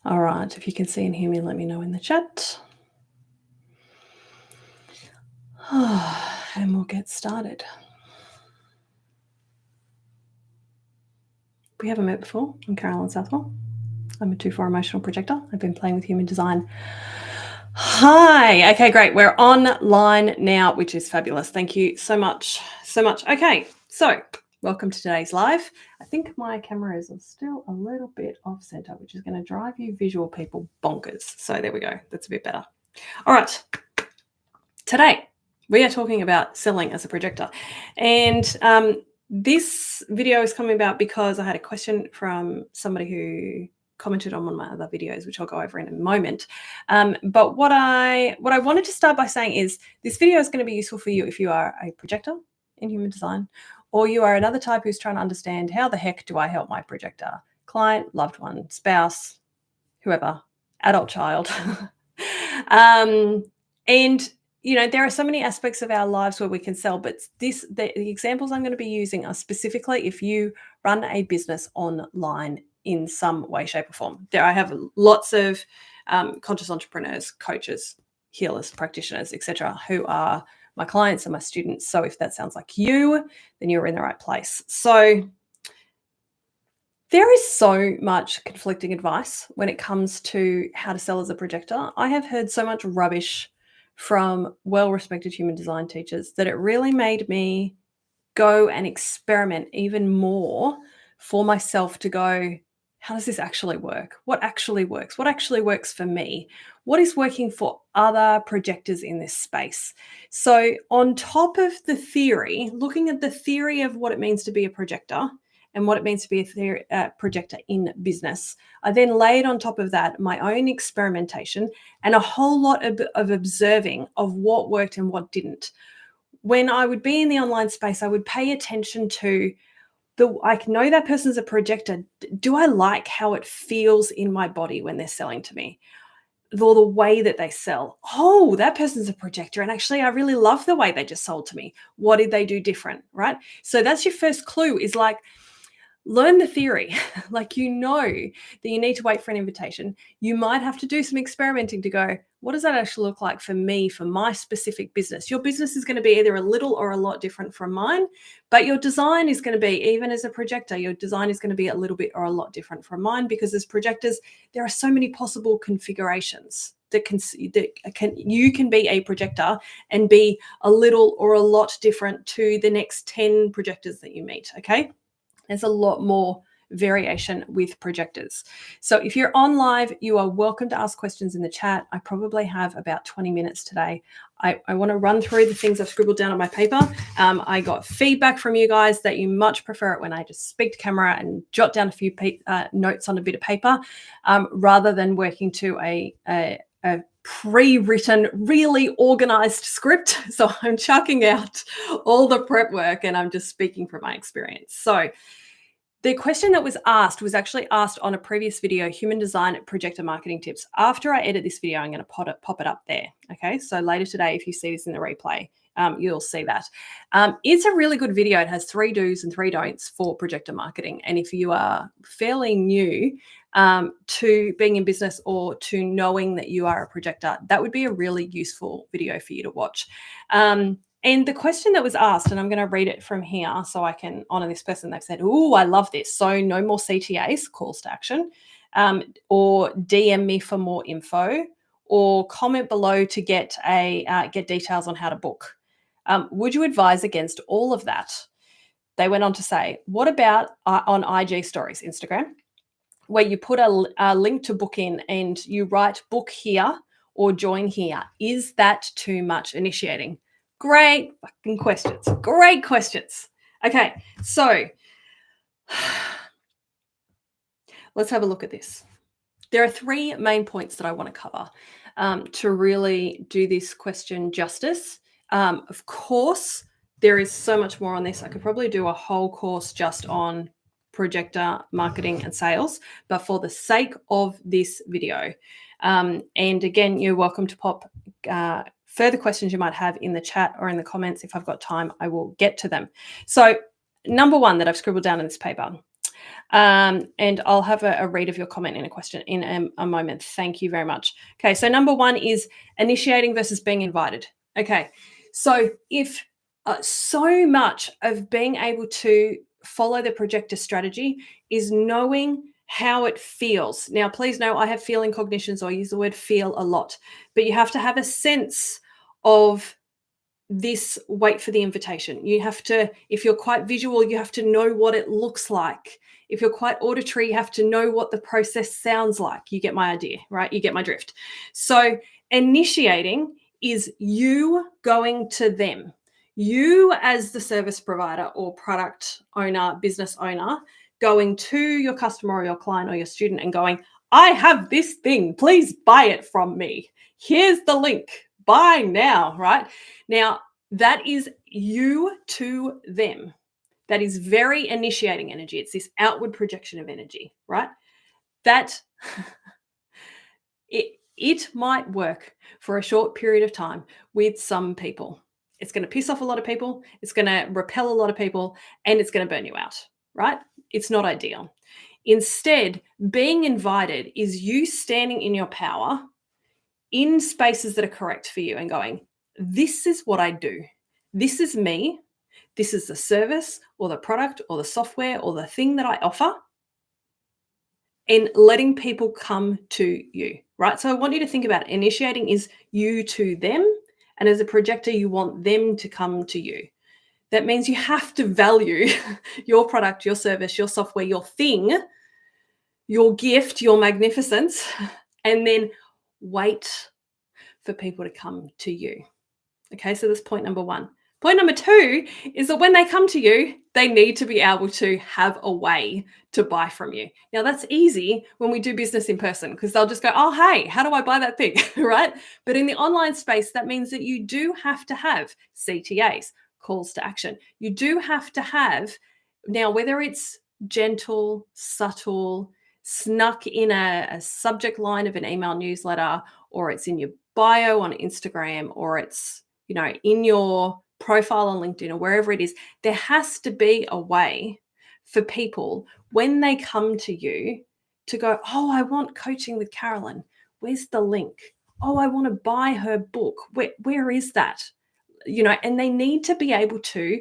All right, if you can see and hear me, let me know in the chat. And we'll get started. We haven't met before. I'm Carolyn Southwell. I'm a 2-4 emotional projector. I've been playing with human design. Hi. Okay, great. We're online now, which is fabulous. Thank you so much. Okay, so welcome to today's live. I think my camera is still a little bit off center, which is going to drive you visual people bonkers. So there we go. That's a bit better. All right. Today, we are talking about selling as a projector. And this video is coming about because I had a question from somebody who commented on one of my other videos, which I'll go over in a moment. But what I wanted to start by saying is this video is going to be useful for you if you are a projector in human design, or you are another type who's trying to understand how the heck do I help my projector client, loved one, spouse, whoever, adult child. And you know, there are so many aspects of our lives where we can sell, but the examples I'm going to be using are specifically if you run a business online in some way, shape, or form. I have lots of conscious entrepreneurs, coaches, healers, practitioners, etc., who are my clients and my students. So if that sounds like you, then you're in the right place. So there is so much conflicting advice when it comes to how to sell as a projector. I have heard so much rubbish from well-respected human design teachers that it really made me go and experiment even more for myself to go, how does this actually work? What actually works? What actually works for me? What is working for other projectors in this space? So on top of the theory, looking at the theory of what it means to be a projector and what it means to be a projector in business, I then laid on top of that my own experimentation and a whole lot of observing of what worked and what didn't. When I would be in the online space, I would pay attention to I know that person's a projector. Do I like how it feels in my body when they're selling to me? Or the way that they sell. Oh, that person's a projector. And actually, I really love the way they just sold to me. What did they do different? Right? So that's your first clue, is like, learn the theory. Like, you know that you need to wait for an invitation. You might have to do some experimenting to go, what does that actually look like for me, for my specific business? Your business is going to be either a little or a lot different from mine, but your design is going to be, even as a projector, your design is going to be a little bit or a lot different from mine, because as projectors, there are so many possible configurations that you can be a projector and be a little or a lot different to the next 10 projectors that you meet, okay? There's a lot more variation with projectors. So if you're on live, you are welcome to ask questions in the chat. I probably have about 20 minutes today. I want to run through the things I've scribbled down on my paper. I got feedback from you guys that you much prefer it when I just speak to camera and jot down a few notes on a bit of paper, rather than working to a pre-written, really organized script. So I'm chucking out all the prep work and I'm just speaking from my experience. So the question that was actually asked on a previous video, Human Design Projector Marketing Tips. After I edit this video, I'm going to pop it up there. Okay, so later today, if you see this in the replay, you'll see that. It's a really good video. It has 3 do's and 3 don'ts for projector marketing. And if you are fairly new to being in business or to knowing that you are a projector, that would be a really useful video for you to watch. And the question that was asked, and I'm going to read it from here so I can honor this person. They've said, "Oh, I love this. So no more CTAs, calls to action, or DM me for more info, or comment below to get details on how to book. Would you advise against all of that?" They went on to say, "What about on IG stories, Instagram, where you put a link to book in and you write book here or join here? Is that too much initiating?" Great fucking questions. Great questions. Okay, so let's have a look at this. There are 3 main points that I want to cover to really do this question justice. Of course, there is so much more on this. I could probably do a whole course just on projector marketing and sales, but for the sake of this video, and again, you're welcome to pop further questions you might have in the chat or in the comments. If I've got time, I will get to them. So number 1 that I've scribbled down in this paper, And I'll have a read of your comment in a question in a moment. Thank you very much. Okay, so number one is initiating versus being invited. Okay, so if so much of being able to follow the projector strategy is knowing how it feels. Now, please know I have feeling cognition, so I use the word feel a lot, but you have to have a sense of this wait for the invitation. You have to, if you're quite visual, you have to know what it looks like. If you're quite auditory, you have to know what the process sounds like. You get my idea, right? You get my drift. So initiating is you going to them. You as the service provider or product owner, business owner, going to your customer or your client or your student and going, I have this thing, please buy it from me. Here's the link, buy now, right? Now, that is you to them. That is very initiating energy. It's this outward projection of energy, right? That it might work for a short period of time with some people. It's going to piss off a lot of people, it's going to repel a lot of people, and it's going to burn you out, right? It's not ideal. Instead, being invited is you standing in your power in spaces that are correct for you and going, this is what I do. This is me. This is the service or the product or the software or the thing that I offer, and letting people come to you, right? So I want you to think about it. Initiating is you to them. And as a projector, you want them to come to you. That means you have to value your product, your service, your software, your thing, your gift, your magnificence, and then wait for people to come to you. Okay, so that's point number one. Point number two is that when they come to you, they need to be able to have a way to buy from you. Now, that's easy when we do business in person because they'll just go, oh, hey, how do I buy that thing, right? But in the online space, that means that you do have to have CTAs, calls to action. You do have to have, now, whether it's gentle, subtle, snuck in a subject line of an email newsletter, or it's in your bio on Instagram, or it's, you know, in your profile on LinkedIn or wherever it is, there has to be a way for people when they come to you to go, oh, I want coaching with Carolyn. Where's the link? Oh, I want to buy her book. Where is that? You know, and they need to be able to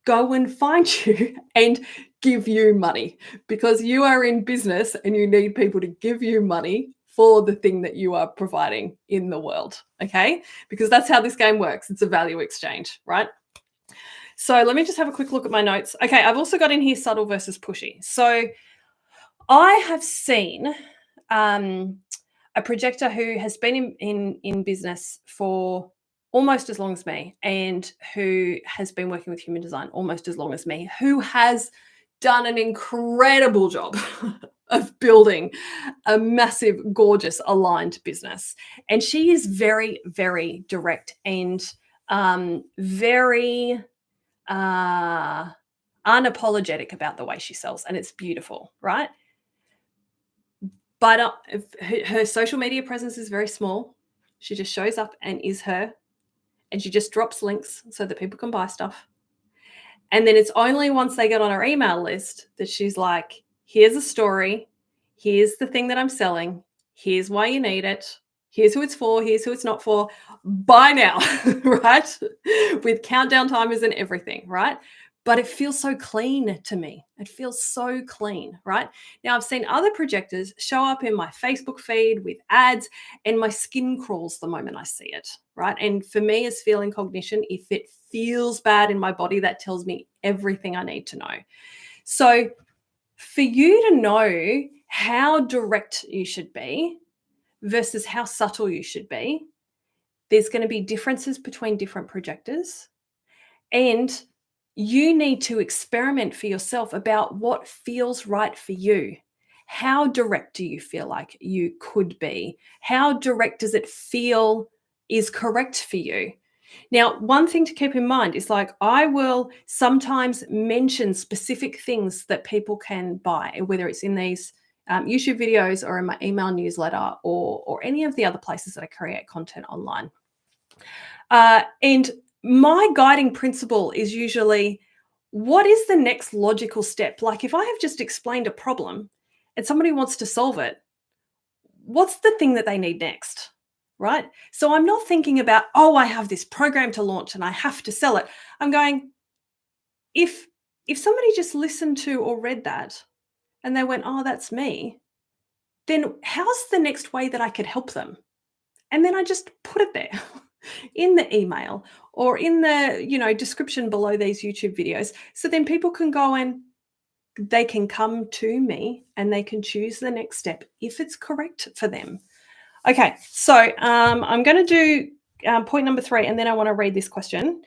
go and find you and give you money because you are in business and you need people to give you money for the thing that you are providing in the world, okay? Because that's how this game works. It's a value exchange, right? So let me just have a quick look at my notes. Okay, I've also got in here subtle versus pushy. So I have seen a projector who has been in business for almost as long as me and who has been working with human design almost as long as me, who has done an incredible job of building a massive, gorgeous, aligned business. And she is very, very direct and very unapologetic about the way she sells. And it's beautiful, right? But her social media presence is very small. She just shows up and is her. And she just drops links so that people can buy stuff. And then it's only once they get on her email list that she's like, here's a story. Here's the thing that I'm selling. Here's why you need it. Here's who it's for. Here's who it's not for. Buy now, right? With countdown timers and everything, right? But it feels so clean to me. It feels so clean, right? Now, I've seen other projectors show up in my Facebook feed with ads, and my skin crawls the moment I see it, right? And for me, as feeling cognition, if it feels bad in my body, that tells me everything I need to know. So for you to know how direct you should be versus how subtle you should be, there's going to be differences between different projectors. And you need to experiment for yourself about what feels right for you. How direct do you feel like you could be? How direct does it feel is correct for you? Now, one thing to keep in mind is like I will sometimes mention specific things that people can buy, whether it's in these YouTube videos or in my email newsletter or any of the other places that I create content online. And my guiding principle is usually What is the next logical step? Like if I have just explained a problem and somebody wants to solve it, what's the thing that they need next? Right? So I'm not thinking about, oh, I have this program to launch and I have to sell it. I'm going, if somebody just listened to or read that and they went, oh, that's me, then how's the next way that I could help them? And then I just put it there in the email or in the, description below these YouTube videos. So then people can go and they can come to me and they can choose the next step if it's correct for them. Okay, so I'm going to do point number 3, and then I want to read this question.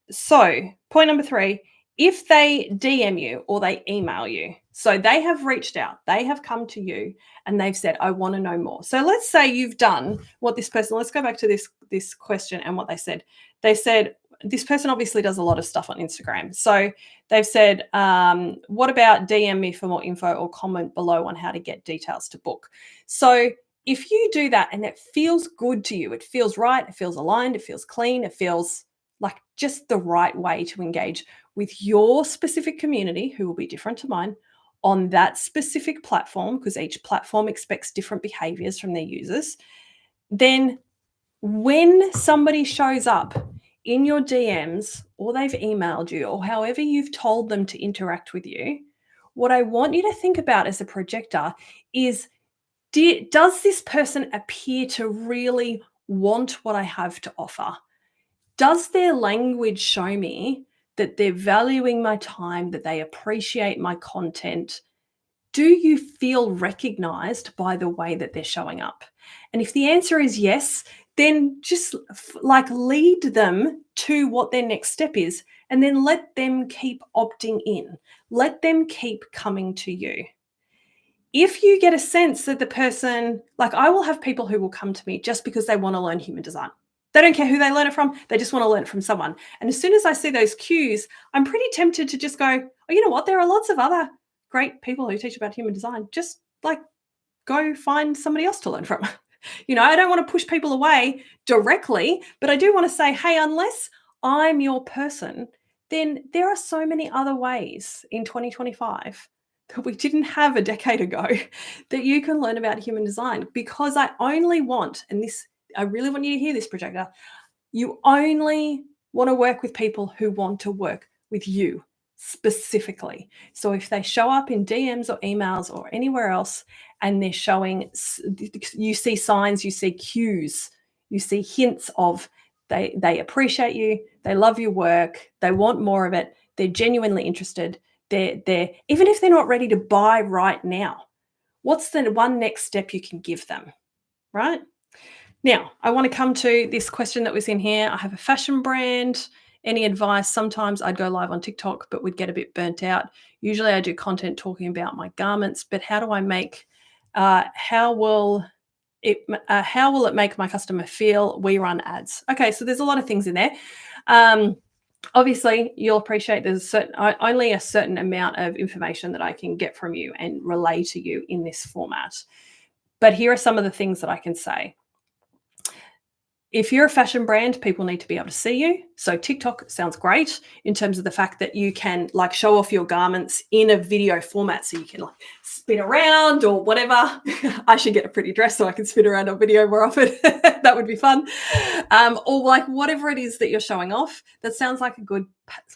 So, point number 3, if they DM you or they email you, so they have reached out, they have come to you and they've said, I want to know more. So let's say you've done what this person, let's go back to this question and what they said. They said, this person obviously does a lot of stuff on Instagram. So they've said, what about DM me for more info or comment below on how to get details to book? So if you do that and it feels good to you, it feels right, it feels aligned, it feels clean, it feels like just the right way to engage with your specific community, who will be different to mine, on that specific platform, because each platform expects different behaviors from their users, then when somebody shows up in your DMs or they've emailed you or however you've told them to interact with you, what I want you to think about as a projector is, does this person appear to really want what I have to offer? Does their language show me that they're valuing my time, that they appreciate my content? Do you feel recognized by the way that they're showing up? And if the answer is yes, then just like lead them to what their next step is, and then let them keep opting in. Let them keep coming to you. If you get a sense that the person, like I will have people who will come to me just because they want to learn human design. They don't care who they learn it from. They just want to learn it from someone. And as soon as I see those cues, I'm pretty tempted to just go, oh, you know what? There are lots of other great people who teach about human design. Just like go find somebody else to learn from. I don't want to push people away directly, but I do want to say, hey, unless I'm your person, then there are so many other ways in 2025 that we didn't have a decade ago that you can learn about human design, because I only want, and this, I really want you to hear this, projector, you only want to work with people who want to work with you specifically. So if they show up in DMs or emails or anywhere else and they're showing, you see signs, you see cues, you see hints of they appreciate you, they love your work, they want more of it, they're genuinely interested, they're even if they're not ready to buy right now, what's the one next step you can give them, right? Now, I want to come to this question that was in here. I have a fashion brand. Any advice? Sometimes I'd go live on TikTok, but would get a bit burnt out. Usually I do content talking about my garments, but how do I make, how will it make my customer feel? We run ads. Okay, so there's a lot of things in there. Obviously, you'll appreciate there's only a certain amount of information that I can get from you and relay to you in this format. But here are some of the things that I can say. If you're a fashion brand, people need to be able to see you. So TikTok sounds great in terms of the fact that you can like show off your garments in a video format. So you can like spin around or whatever. I should get a pretty dress so I can spin around on video more often. That would be fun. Or like whatever it is that you're showing off, that sounds like a good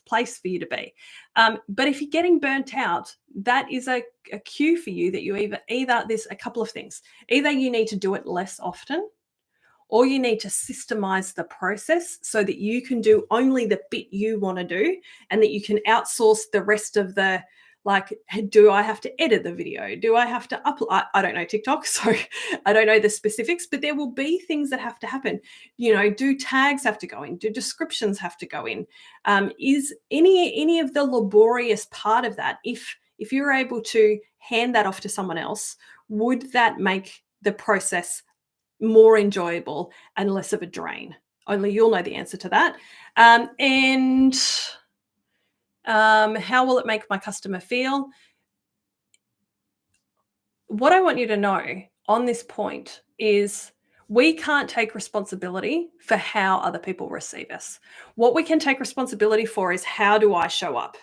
place for you to be. But if you're getting burnt out, that is a cue for you that you either there's a couple of things. Either you need to do it less often, or you need to systemize the process so that you can do only the bit you want to do and that you can outsource the rest of the, like, do I have to edit the video? Do I have to upload? I don't know TikTok, so I don't know the specifics, but there will be things that have to happen. Do tags have to go in? Do descriptions have to go in? Is any of the laborious part of that, if you're able to hand that off to someone else, would that make the process more enjoyable and less of a drain? Only you'll know the answer to that. And how will it make my customer feel? What I want you to know on this point is We can't take responsibility for how other people receive us. What we can take responsibility for is, how do I show up?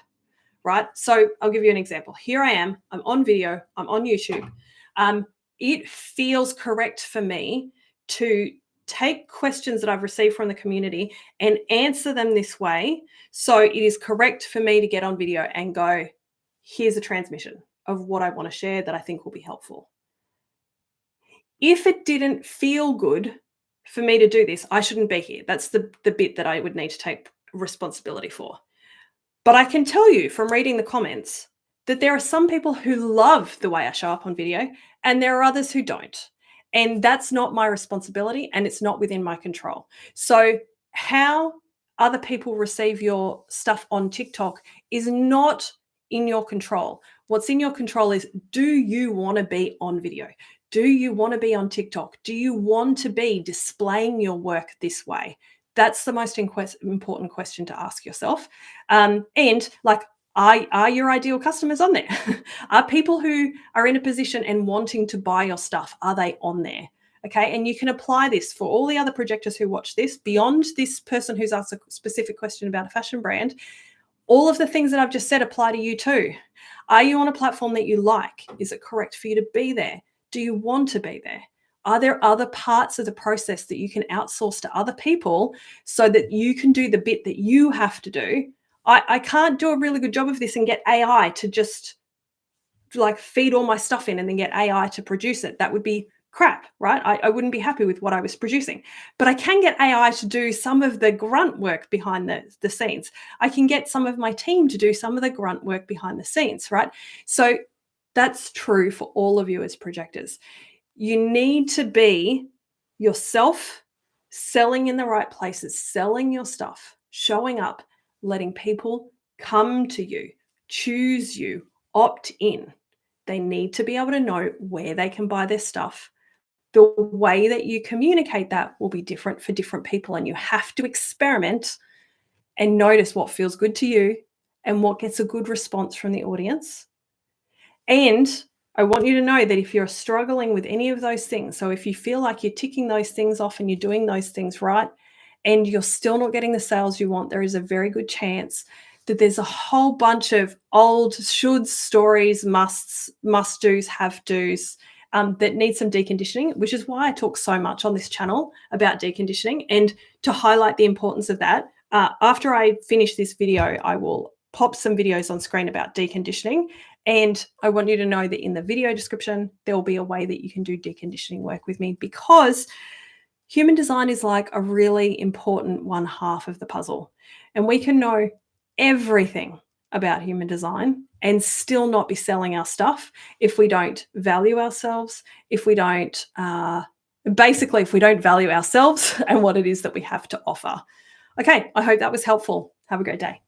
Right? So I'll give you an example. Here I am, I'm on video, I'm on YouTube. Um, it feels correct for me to take questions that I've received from the community and answer them this way. So it is correct for me to get on video and go, here's a transmission of what I want to share that I think will be helpful. If it didn't feel good for me to do this, I shouldn't be here. That's the bit that I would need to take responsibility for. But I can tell you from reading the comments that there are some people who love the way I show up on video, and there are others who don't. And that's not my responsibility, and it's not within my control. So, how other people receive your stuff on TikTok is not in your control. What's in your control is, do you want to be on video? Do you want to be on TikTok? Do you want to be displaying your work this way? That's the most important question to ask yourself. And like, are your ideal customers on there? Are people who are in a position and wanting to buy your stuff, are they on there? Okay. And you can apply this for all the other projectors who watch this, beyond this person who's asked a specific question about a fashion brand. All of the things that I've just said apply to you too. Are you on a platform that you like? Is it correct for you to be there? Do you want to be there? Are there other parts of the process that you can outsource to other people so that you can do the bit that you have to do? I can't do a really good job of this and get AI to just like feed all my stuff in and then get AI to produce it. That would be crap, right? I wouldn't be happy with what I was producing. But I can get AI to do some of the grunt work behind the scenes. I can get some of my team to do some of the grunt work behind the scenes, right? So that's true for all of you as projectors. You need to be yourself, selling in the right places, selling your stuff, showing up, letting people come to you, choose you, opt in. They need to be able to know where they can buy their stuff. The way that you communicate that will be different for different people, and you have to experiment and notice what feels good to you and what gets a good response from the audience. And I want you to know that if you're struggling with any of those things, so if you feel like you're ticking those things off and you're doing those things right, and you're still not getting the sales you want, there is a very good chance that there's a whole bunch of old shoulds, stories, musts, must do's, have do's, that need some deconditioning, which is why I talk so much on this channel about deconditioning, and to highlight the importance of that. After I finish this video, I will pop some videos on screen about deconditioning. And I want you to know that in the video description, there will be a way that you can do deconditioning work with me, because human design is like a really important one half of the puzzle. And we can know everything about human design and still not be selling our stuff if we don't value ourselves, if we don't, basically, if we don't value ourselves and what it is that we have to offer. Okay, I hope that was helpful. Have a great day.